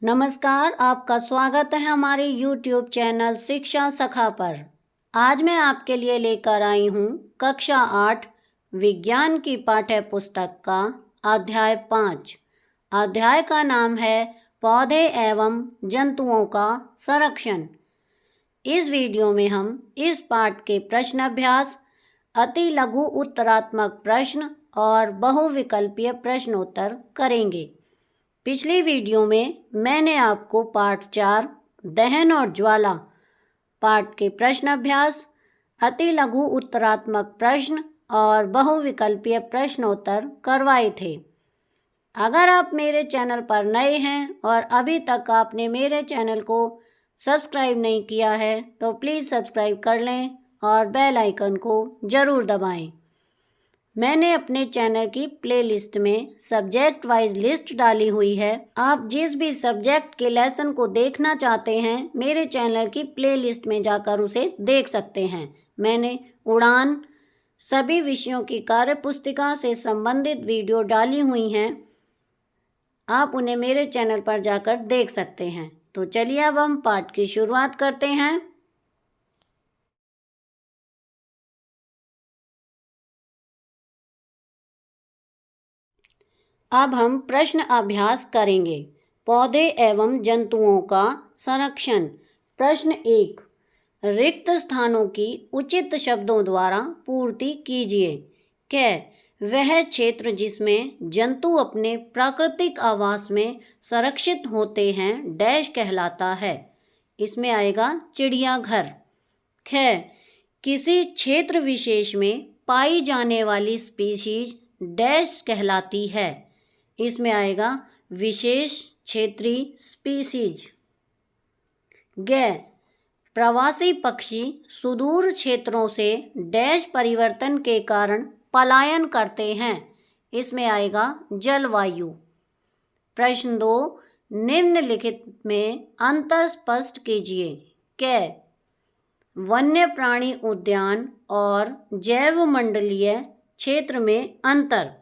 नमस्कार, आपका स्वागत है हमारे YouTube चैनल शिक्षा सखा पर। आज मैं आपके लिए लेकर आई हूँ कक्षा 8 विज्ञान की पाठ्य पुस्तक का अध्याय 5। अध्याय का नाम है पौधे एवं जंतुओं का संरक्षण। इस वीडियो में हम इस पाठ के प्रश्न अभ्यास, अति लघु उत्तरात्मक प्रश्न और बहुविकल्पीय प्रश्नोत्तर करेंगे। पिछली वीडियो में मैंने आपको पाठ 4 दहन और ज्वाला पाठ के प्रश्न अभ्यास, अति लघु उत्तरात्मक प्रश्न और बहुविकल्पीय प्रश्नोत्तर करवाए थे। अगर आप मेरे चैनल पर नए हैं और अभी तक आपने मेरे चैनल को सब्सक्राइब नहीं किया है तो प्लीज़ सब्सक्राइब कर लें और बेल आइकन को ज़रूर दबाएं। मैंने अपने चैनल की प्लेलिस्ट में सब्जेक्ट वाइज लिस्ट डाली हुई है। आप जिस भी सब्जेक्ट के लेसन को देखना चाहते हैं मेरे चैनल की प्लेलिस्ट में जाकर उसे देख सकते हैं। मैंने उड़ान सभी विषयों की कार्य पुस्तिका से संबंधित वीडियो डाली हुई हैं, आप उन्हें मेरे चैनल पर जाकर देख सकते हैं। तो चलिए अब हम पाठ की शुरुआत करते हैं। अब हम प्रश्न अभ्यास करेंगे। पौधे एवं जंतुओं का संरक्षण। प्रश्न 1, रिक्त स्थानों की उचित शब्दों द्वारा पूर्ति कीजिए। वह क्षेत्र जिसमें जंतु अपने प्राकृतिक आवास में संरक्षित होते हैं डैश कहलाता है। इसमें आएगा चिड़ियाघर। किसी क्षेत्र विशेष में पाई जाने वाली स्पीशीज डैश कहलाती है। इसमें आएगा विशेष क्षेत्रीय स्पीशीज। प्रवासी पक्षी सुदूर क्षेत्रों से डैश परिवर्तन के कारण पलायन करते हैं। इसमें आएगा जलवायु। प्रश्न 2, निम्नलिखित में अंतर स्पष्ट कीजिए। वन्य प्राणी उद्यान और जैवमंडलीय क्षेत्र में अंतर।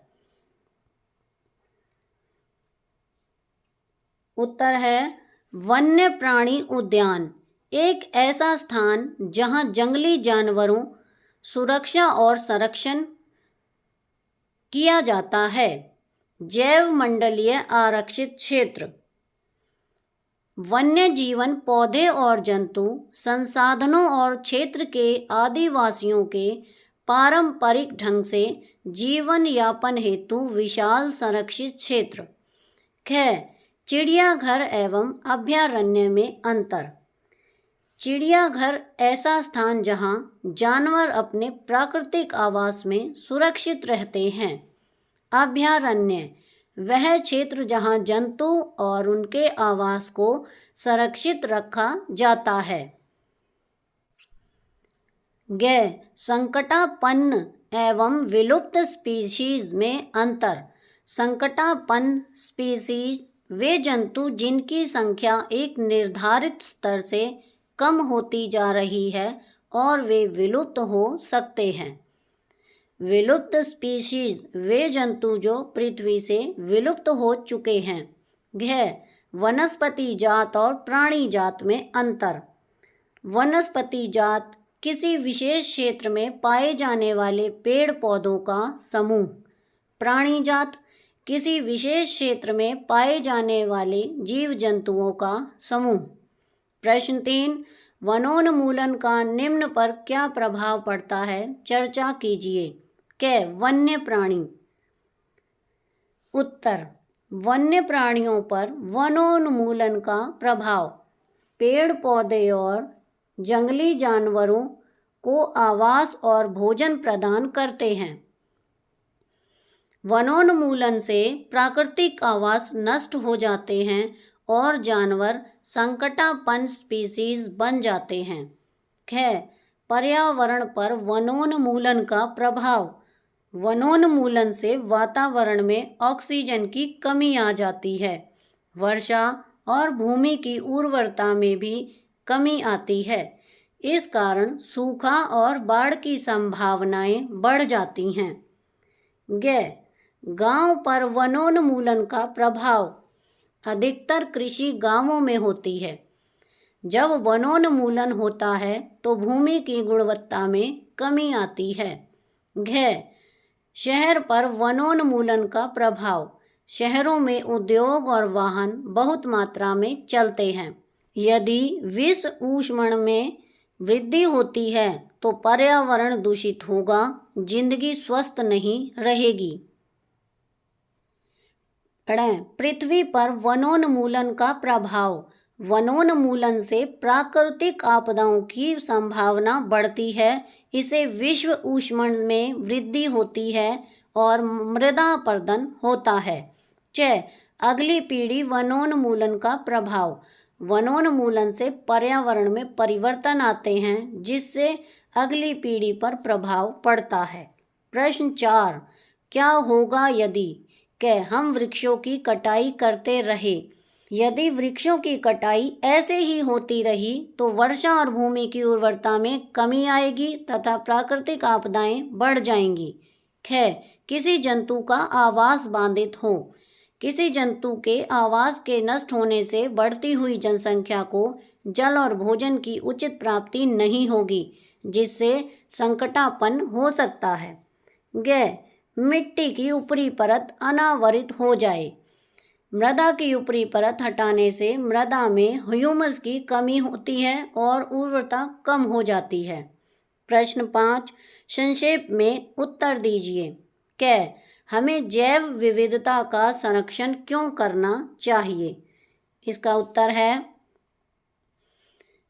उत्तर है वन्य प्राणी उद्यान एक ऐसा स्थान जहां जंगली जानवरों सुरक्षा और संरक्षण किया जाता है। जैवमंडलीय आरक्षित क्षेत्र वन्य जीवन पौधे और जंतु संसाधनों और क्षेत्र के आदिवासियों के पारंपरिक ढंग से जीवन यापन हेतु विशाल संरक्षित क्षेत्र। चिड़ियाघर एवं अभयारण्य में अंतर। चिड़ियाघर ऐसा स्थान जहां जानवर अपने प्राकृतिक आवास में सुरक्षित रहते हैं। अभयारण्य वह क्षेत्र जहां जंतु और उनके आवास को संरक्षित रखा जाता है। संकटापन्न एवं विलुप्त स्पीशीज में अंतर। संकटापन्न स्पीशीज वे जंतु जिनकी संख्या एक निर्धारित स्तर से कम होती जा रही है और वे विलुप्त हो सकते हैं। विलुप्त स्पीशीज वे जंतु जो पृथ्वी से विलुप्त हो चुके हैं। वनस्पति जात और प्राणी जात में अंतर। वनस्पति जात किसी विशेष क्षेत्र में पाए जाने वाले पेड़ पौधों का समूह। प्राणी जात किसी विशेष क्षेत्र में पाए जाने वाले जीव जंतुओं का समूह। प्रश्न 3, वनोन्मूलन का निम्न पर क्या प्रभाव पड़ता है चर्चा कीजिए। वन्य प्राणी। उत्तर, वन्य प्राणियों पर वनोन्मूलन का प्रभाव पेड़ पौधे और जंगली जानवरों को आवास और भोजन प्रदान करते हैं। वनोन्मूलन से प्राकृतिक आवास नष्ट हो जाते हैं और जानवर संकटापन्न स्पीशीज बन जाते हैं। पर्यावरण पर वनोन्मूलन का प्रभाव। वनोन्मूलन से वातावरण में ऑक्सीजन की कमी आ जाती है। वर्षा और भूमि की उर्वरता में भी कमी आती है। इस कारण सूखा और बाढ़ की संभावनाएं बढ़ जाती हैं। गांव पर वनोन्मूलन का प्रभाव। अधिकतर कृषि गांवों में होती है। जब वनोन्मूलन होता है तो भूमि की गुणवत्ता में कमी आती है। घ शहर पर वनोन्मूलन का प्रभाव। शहरों में उद्योग और वाहन बहुत मात्रा में चलते हैं। यदि विश्व ऊष्मण में वृद्धि होती है तो पर्यावरण दूषित होगा, जिंदगी स्वस्थ नहीं रहेगी। पृथ्वी पर वनोन्मूलन का प्रभाव। वनोन्मूलन से प्राकृतिक आपदाओं की संभावना बढ़ती है। इसे विश्व ऊष्मण में वृद्धि होती है और मृदा अपरदन होता है। अगली पीढ़ी वनोन्मूलन का प्रभाव। वनोन्मूलन से पर्यावरण में परिवर्तन आते हैं, जिससे अगली पीढ़ी पर प्रभाव पड़ता है। प्रश्न 4, क्या होगा यदि हम वृक्षों की कटाई करते रहे? यदि वृक्षों की कटाई ऐसे ही होती रही तो वर्षा और भूमि की उर्वरता में कमी आएगी तथा प्राकृतिक आपदाएं बढ़ जाएंगी। किसी जंतु का आवास बाधित हो। किसी जंतु के आवास के नष्ट होने से बढ़ती हुई जनसंख्या को जल और भोजन की उचित प्राप्ति नहीं होगी, जिससे संकटापन्न हो सकता है। मिट्टी की ऊपरी परत अनावरित हो जाए। मृदा की ऊपरी परत हटाने से मृदा में ह्यूमस की कमी होती है और उर्वरता कम हो जाती है। प्रश्न 5, संक्षेप में उत्तर दीजिए। हमें जैव विविधता का संरक्षण क्यों करना चाहिए? इसका उत्तर है,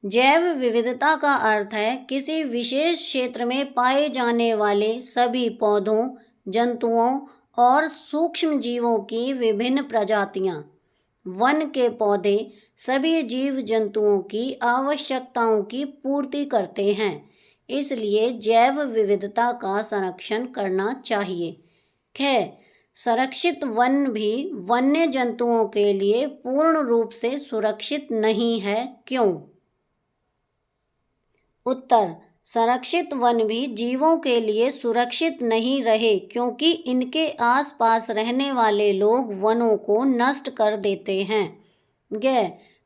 जैव विविधता का अर्थ है किसी विशेष क्षेत्र में पाए जाने वाले सभी पौधों, जंतुओं और सूक्ष्म जीवों की विभिन्न प्रजातियां। वन के पौधे सभी जीव जंतुओं की आवश्यकताओं की पूर्ति करते हैं, इसलिए जैव विविधता का संरक्षण करना चाहिए। संरक्षित वन भी वन्य जंतुओं के लिए पूर्ण रूप से सुरक्षित नहीं है, क्यों? उत्तर, संरक्षित वन भी जीवों के लिए सुरक्षित नहीं रहे क्योंकि इनके आसपास रहने वाले लोग वनों को नष्ट कर देते हैं।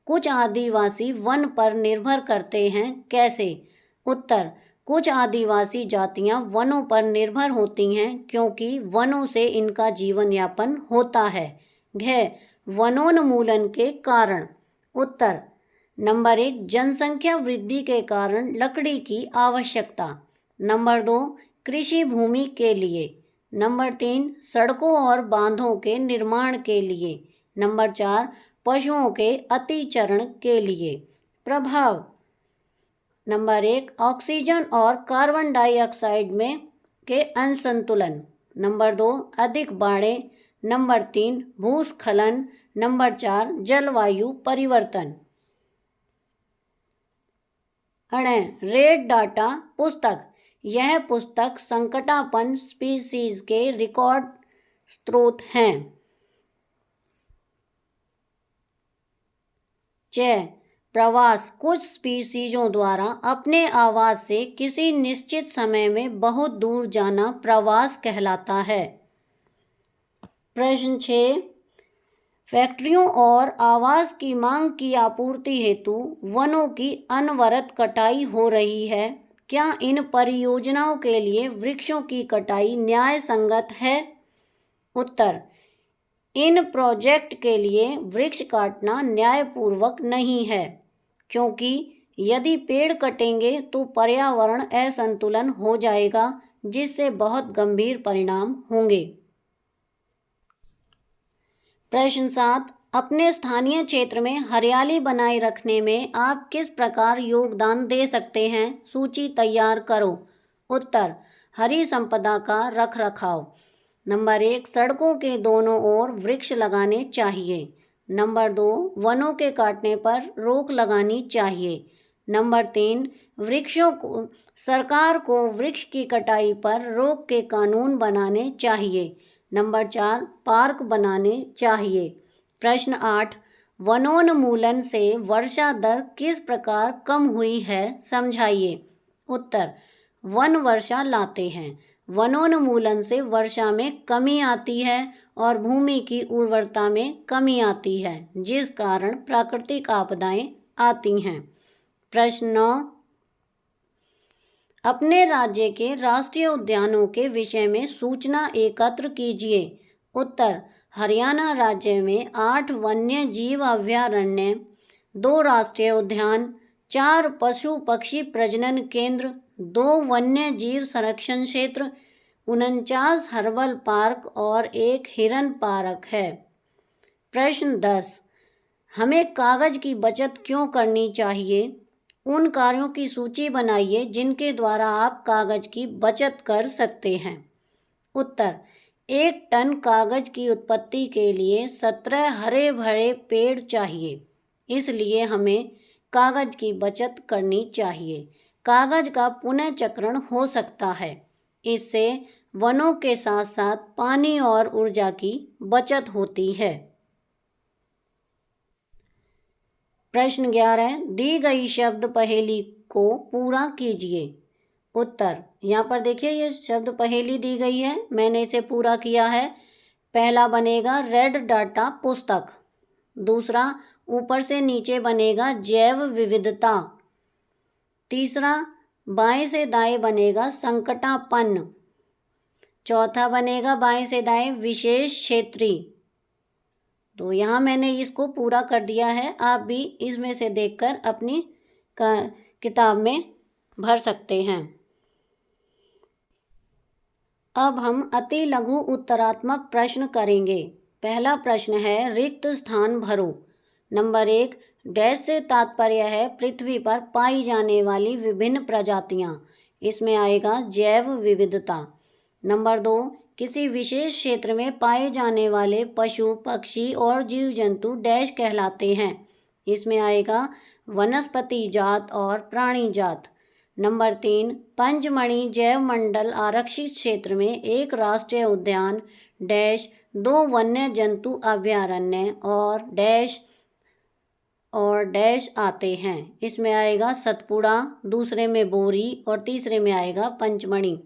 कुछ आदिवासी वन पर निर्भर करते हैं, कैसे? उत्तर, कुछ आदिवासी जातियां वनों पर निर्भर होती हैं क्योंकि वनों से इनका जीवन यापन होता है। वनोन्मूलन के कारण। उत्तर, नंबर 1, जनसंख्या वृद्धि के कारण लकड़ी की आवश्यकता। नंबर 2, कृषि भूमि के लिए। नंबर 3, सड़कों और बांधों के निर्माण के लिए। नंबर 4, पशुओं के अतिचरण के लिए। प्रभाव। नंबर 1, ऑक्सीजन और कार्बन डाइऑक्साइड में के असंतुलन। नंबर 2, अधिक बाढ़ें। नंबर 3, भूस्खलन। नंबर 4, जलवायु परिवर्तन। रेड डाटा पुस्तक। यह पुस्तक संकटापन्न स्पीशीज के रिकॉर्ड स्रोत हैं। प्रवास। कुछ स्पीशीजों द्वारा अपने आवास से किसी निश्चित समय में बहुत दूर जाना प्रवास कहलाता है। प्रश्न 6, फैक्ट्रियों और आवास की मांग की आपूर्ति हेतु वनों की अनवरत कटाई हो रही है। क्या इन परियोजनाओं के लिए वृक्षों की कटाई न्याय संगत है? उत्तर, इन प्रोजेक्ट के लिए वृक्ष काटना न्यायपूर्वक नहीं है, क्योंकि यदि पेड़ कटेंगे तो पर्यावरण असंतुलन हो जाएगा, जिससे बहुत गंभीर परिणाम होंगे। प्रश्न 7, अपने स्थानीय क्षेत्र में हरियाली बनाए रखने में आप किस प्रकार योगदान दे सकते हैं? सूची तैयार करो। उत्तर, हरी संपदा का रखरखाव। नंबर 1, सड़कों के दोनों ओर वृक्ष लगाने चाहिए। नंबर 2, वनों के काटने पर रोक लगानी चाहिए। नंबर 3, सरकार को वृक्ष की कटाई पर रोक के कानून बनाने चाहिए। नंबर 4, पार्क बनाने चाहिए। प्रश्न 8, वनोन्मूलन से वर्षा दर किस प्रकार कम हुई है, समझाइए। उत्तर, वन वर्षा लाते हैं। वनोन्मूलन से वर्षा में कमी आती है और भूमि की उर्वरता में कमी आती है, जिस कारण प्राकृतिक आपदाएं आती हैं। प्रश्न 9, अपने राज्य के राष्ट्रीय उद्यानों के विषय में सूचना एकत्र कीजिए। उत्तर, हरियाणा राज्य में 8 वन्य जीव अभयारण्य, 2 राष्ट्रीय उद्यान, 4 पशु पक्षी प्रजनन केंद्र, 2 वन्य जीव संरक्षण क्षेत्र, 49 हर्बल पार्क और 1 हिरन पार्क है। प्रश्न 10, हमें कागज की बचत क्यों करनी चाहिए? उन कार्यों की सूची बनाइए जिनके द्वारा आप कागज की बचत कर सकते हैं। उत्तर, 1 टन कागज की उत्पत्ति के लिए 17 हरे भरे पेड़ चाहिए, इसलिए हमें कागज की बचत करनी चाहिए। कागज का पुनः चक्रण हो सकता है, इससे वनों के साथ साथ पानी और ऊर्जा की बचत होती है। प्रश्न 11, दी गई शब्द पहेली को पूरा कीजिए। उत्तर, यहाँ पर देखिए ये शब्द पहेली दी गई है, मैंने इसे पूरा किया है। पहला बनेगा रेड डाटा पुस्तक, दूसरा ऊपर से नीचे बनेगा जैव विविधता, तीसरा बाएं से दाएं बनेगा संकटापन्न, चौथा बनेगा बाएं से दाएं विशेष क्षेत्री। तो यहाँ मैंने इसको पूरा कर दिया है, आप भी इसमें से देखकर अपनी किताब में भर सकते हैं। अब हम अति लघु उत्तरात्मक प्रश्न करेंगे। पहला प्रश्न है, रिक्त स्थान भरो। नंबर 1, डैश से तात्पर्य है पृथ्वी पर पाई जाने वाली विभिन्न प्रजातियां, इसमें आएगा जैव विविधता। नंबर 2, किसी विशेष क्षेत्र में पाए जाने वाले पशु पक्षी और जीव जंतु डैश कहलाते हैं, इसमें आएगा वनस्पति जात और प्राणी जात। नंबर 3, पंचमणि जैव मंडल आरक्षित क्षेत्र में एक राष्ट्रीय उद्यान डैश 2 वन्य जंतु अभयारण्य और डैश आते हैं, इसमें आएगा सतपुड़ा, दूसरे में बोरी और तीसरे में आएगा पंचमणि।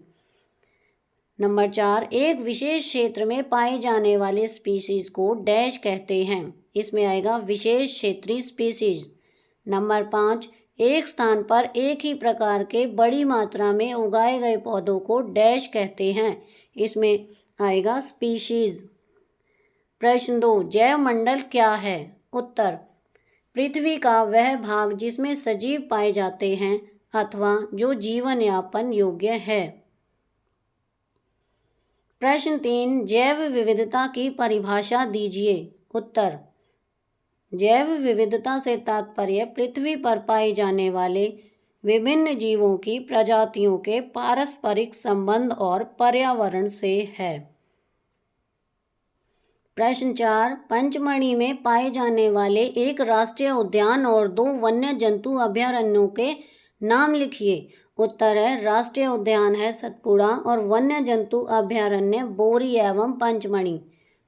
नंबर 4, एक विशेष क्षेत्र में पाए जाने वाले स्पीसीज को डैश कहते हैं, इसमें आएगा विशेष क्षेत्रीय स्पीसीज। नंबर 5, एक स्थान पर एक ही प्रकार के बड़ी मात्रा में उगाए गए पौधों को डैश कहते हैं, इसमें आएगा स्पीशीज। प्रश्न 2, जैव मंडल क्या है? उत्तर, पृथ्वी का वह भाग जिसमें सजीव पाए जाते हैं अथवा जो जीवन यापन योग्य है। प्रश्न 3, जैव विविधता की परिभाषा दीजिए। उत्तर, जैव विविधता से तात्पर्य पृथ्वी पर पाए जाने वाले विभिन्न जीवों की प्रजातियों के पारस्परिक संबंध और पर्यावरण से है। प्रश्न 4, पंचमणि में पाए जाने वाले एक राष्ट्रीय उद्यान और 2 वन्य जंतु अभयारण्यों के नाम लिखिए। उत्तर है, राष्ट्रीय उद्यान है सतपुड़ा और वन्य जंतु अभयारण्य बोरी एवं पंचमणि।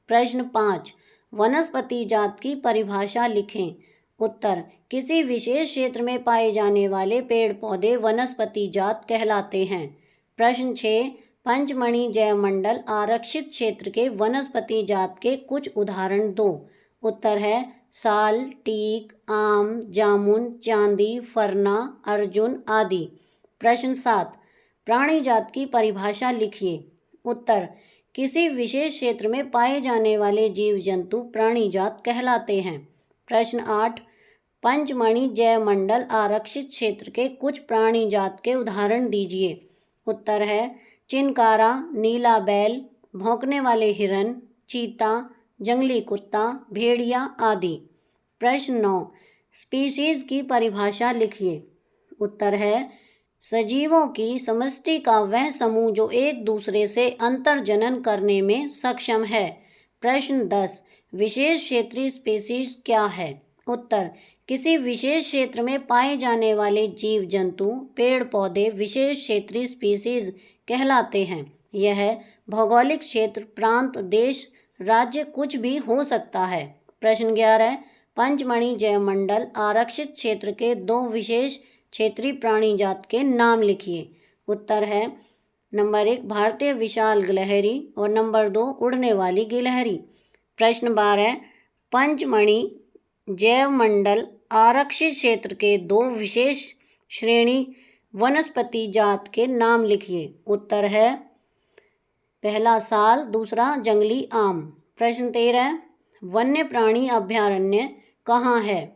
प्रश्न 5, वनस्पति जात की परिभाषा लिखें। उत्तर, किसी विशेष क्षेत्र में पाए जाने वाले पेड़ पौधे वनस्पति जात कहलाते हैं। प्रश्न 6, पंचमणि जैव मंडल आरक्षित क्षेत्र के वनस्पति जात के कुछ उदाहरण दो। उत्तर है, साल, टीक, आम, जामुन, चांदी, फरना, अर्जुन आदि। प्रश्न 7, प्राणी जात की परिभाषा लिखिए। उत्तर, किसी विशेष क्षेत्र में पाए जाने वाले जीव जंतु प्राणी जात कहलाते हैं। प्रश्न 8, पंचमणि जैव मंडल आरक्षित क्षेत्र के कुछ प्राणी जात के उदाहरण दीजिए। उत्तर है, चिनकारा, नीला बैल, भौंकने वाले हिरन, चीता, जंगली कुत्ता, भेड़िया आदि। प्रश्न 9, स्पीशीज की परिभाषा लिखिए। उत्तर है, सजीवों की समष्टि का वह समूह जो एक दूसरे से अंतर्जनन करने में सक्षम है। प्रश्न 10, विशेष क्षेत्रीय स्पीशीज क्या है? उत्तर, किसी विशेष क्षेत्र में पाए जाने वाले जीव जंतु पेड़ पौधे विशेष क्षेत्रीय स्पीशीज कहलाते हैं। यह भौगोलिक क्षेत्र, प्रांत, देश, राज्य कुछ भी हो सकता है। प्रश्न 11, पंचमणि जैव मंडल आरक्षित क्षेत्र के 2 विशेष क्षेत्रीय प्राणी जात के नाम लिखिए। उत्तर है, नंबर 1 भारतीय विशाल गिलहरी और नंबर 2 उड़ने वाली गिलहरी। प्रश्न 12 पंचमणि जैव मंडल आरक्षित क्षेत्र के 2 विशेष श्रेणी वनस्पति जात के नाम लिखिए। उत्तर है पहला साल, दूसरा जंगली आम। प्रश्न 13 वन्य प्राणी अभयारण्य कहाँ है?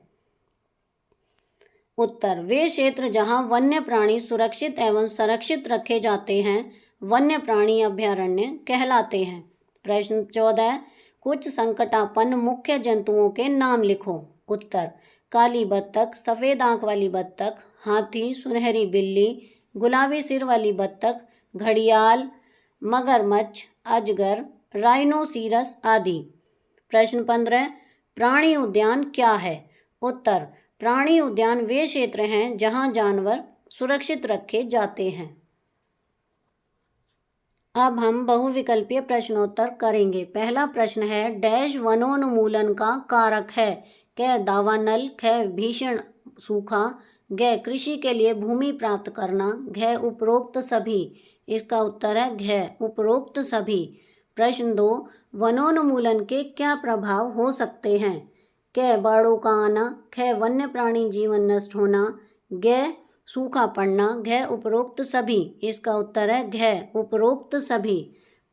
उत्तर वे क्षेत्र जहां वन्य प्राणी सुरक्षित एवं संरक्षित रखे जाते हैं वन्य प्राणी अभयारण्य कहलाते हैं। प्रश्न 14 कुछ संकटापन्न मुख्य जंतुओं के नाम लिखो। उत्तर काली बत्तख, सफेद आंख वाली बत्तख, हाथी, सुनहरी बिल्ली, गुलाबी सिर वाली बत्तख, घड़ियाल, मगरमच्छ, अजगर, राइनोसिरस आदि। प्रश्न 15 प्राणी उद्यान क्या है? उत्तर प्राणी उद्यान वे क्षेत्र हैं जहां जानवर सुरक्षित रखे जाते हैं। अब हम बहुविकल्पीय प्रश्नोत्तर करेंगे। पहला प्रश्न है डैश वनोन्मूलन का कारक है? क दावानल, ख भीषण सूखा, ग कृषि के लिए भूमि प्राप्त करना, घ उपरोक्त सभी। इसका उत्तर है घ उपरोक्त सभी। प्रश्न 2 वनोन्मूलन के क्या प्रभाव हो सकते हैं? क बाढ़ों का आना, ख वन्य प्राणी जीवन नष्ट होना, ग सूखा पड़ना, घ उपरोक्त सभी। इसका उत्तर है घ उपरोक्त सभी।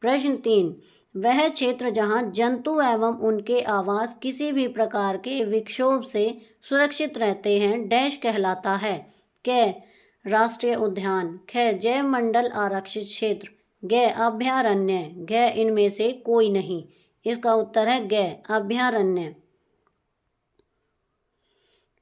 प्रश्न 3 वह क्षेत्र जहां जंतु एवं उनके आवास किसी भी प्रकार के विक्षोभ से सुरक्षित रहते हैं डैश कहलाता है? क राष्ट्रीय उद्यान, ख जैव मंडल आरक्षित क्षेत्र, ग अभयारण्य, घ इनमें से कोई नहीं। इसका उत्तर है ग अभयारण्य।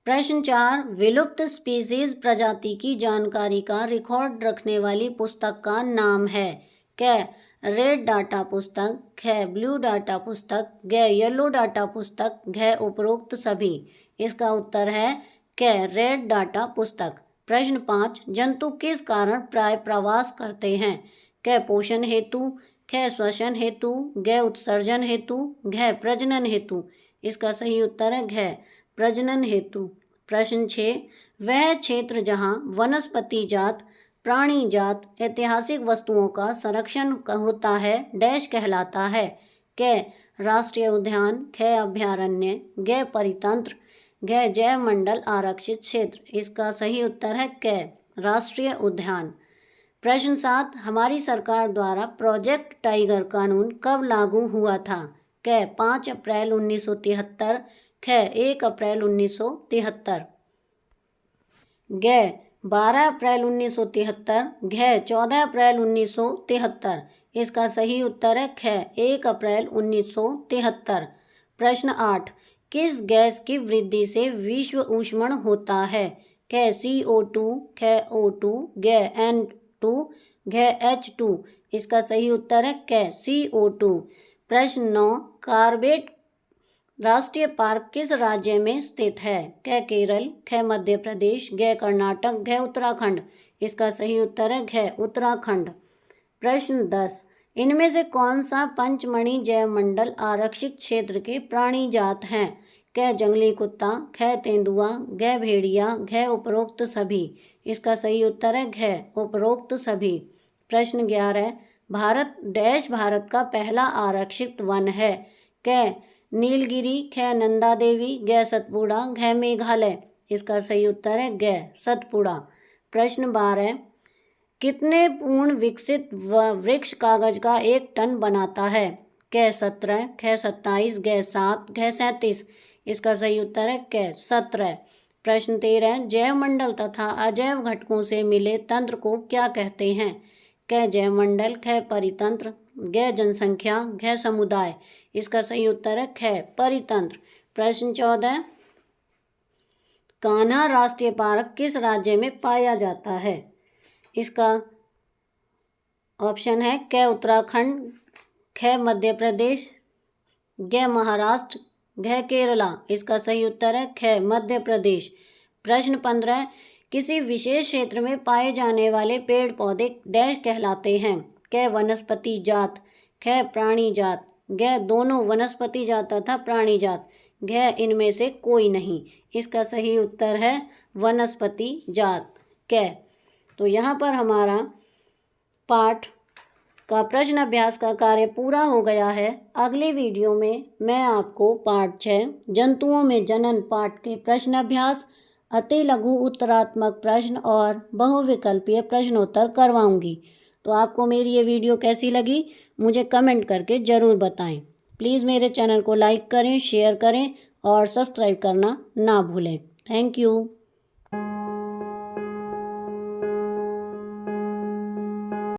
प्रश्न 4 विलुप्त स्पीसीज प्रजाति की जानकारी का रिकॉर्ड रखने वाली पुस्तक का नाम है? क रेड डाटा पुस्तक, ख ब्लू डाटा पुस्तक, ग येलो डाटा पुस्तक, घ उपरोक्त सभी। इसका उत्तर है क रेड डाटा पुस्तक। प्रश्न 5 जंतु किस कारण प्राय प्रवास करते हैं? क पोषण हेतु, ख श्वसन हेतु, ग उत्सर्जन हेतु, घ प्रजनन हेतु। इसका सही उत्तर है घ प्रजनन हेतु। प्रश्न 6 वह क्षेत्र जहां वनस्पति जात, प्राणी जात, ऐतिहासिक वस्तुओं का संरक्षण होता है डैश कहलाता है? क राष्ट्रीय उद्यान, ख अभयारण्य, ग परितंत्र, घ जैव मंडल आरक्षित क्षेत्र। इसका सही उत्तर है क राष्ट्रीय उद्यान। प्रश्न 7 हमारी सरकार द्वारा प्रोजेक्ट टाइगर कानून कब लागू हुआ था? क 5 अप्रैल 1973, ख 1 अप्रैल 1973, ग 12 अप्रैल 1973, घ 14 अप्रैल 1973। इसका सही उत्तर है ख 1 अप्रैल 1973। प्रश्न 8 किस गैस की वृद्धि से विश्व ऊष्मन होता है? ख CO2, ख O2, ग N2, घ H2। इसका सही उत्तर है क CO2। प्रश्न 9 कॉर्बेट राष्ट्रीय पार्क किस राज्य में स्थित है? क केरल, ख मध्य प्रदेश, ग कर्नाटक, घ उत्तराखंड। इसका सही उत्तर है घ उत्तराखंड। प्रश्न 10 इनमें से कौन सा पंचमणि जैव मंडल आरक्षित क्षेत्र के प्राणी जात हैं? क जंगली कुत्ता, ख तेंदुआ, घ भेड़िया, घ उपरोक्त सभी। इसका सही उत्तर है घ उपरोक्त सभी। प्रश्न 11 भारत डैश भारत का पहला आरक्षित वन है? क नीलगिरी, ख नंदा देवी, ग सतपुड़ा, घ मेघालय। इसका सही उत्तर है ग सतपुड़ा। प्रश्न 12 कितने पूर्ण विकसित वृक्ष कागज का 1 टन बनाता है? क 17, ख 27, ग 7, घ 37। इसका सही उत्तर है क 17। प्रश्न 13 जैव मंडल तथा अजैव घटकों से मिले तंत्र को क्या कहते हैं? क जैव मंडल, ख परितंत्र, ग जनसंख्या, घ समुदाय। इसका सही उत्तर है ख परितंत्र। प्रश्न 14 कान्हा राष्ट्रीय पार्क किस राज्य में पाया जाता है? इसका ऑप्शन है क उत्तराखंड, ख मध्य प्रदेश, ग महाराष्ट्र, घ केरला। इसका सही उत्तर है ख मध्य प्रदेश। प्रश्न 15 किसी विशेष क्षेत्र में पाए जाने वाले पेड़ पौधे डैश कहलाते हैं? क वनस्पति जात, ख प्राणी जात, घ दोनों वनस्पति जात तथा प्राणी जात, घ इनमें से कोई नहीं। इसका सही उत्तर है वनस्पति जात क। तो यहाँ पर हमारा पाठ का प्रश्न अभ्यास का कार्य पूरा हो गया है। अगली वीडियो में मैं आपको पाठ 6 जंतुओं में जनन पाठ के प्रश्न अभ्यास, अति लघु उत्तरात्मक प्रश्न और बहुविकल्पीय प्रश्नोत्तर करवाऊंगी। तो आपको मेरी ये वीडियो कैसी लगी मुझे कमेंट करके ज़रूर बताएं। प्लीज़ मेरे चैनल को लाइक करें, शेयर करें और सब्सक्राइब करना ना भूलें। Thank you.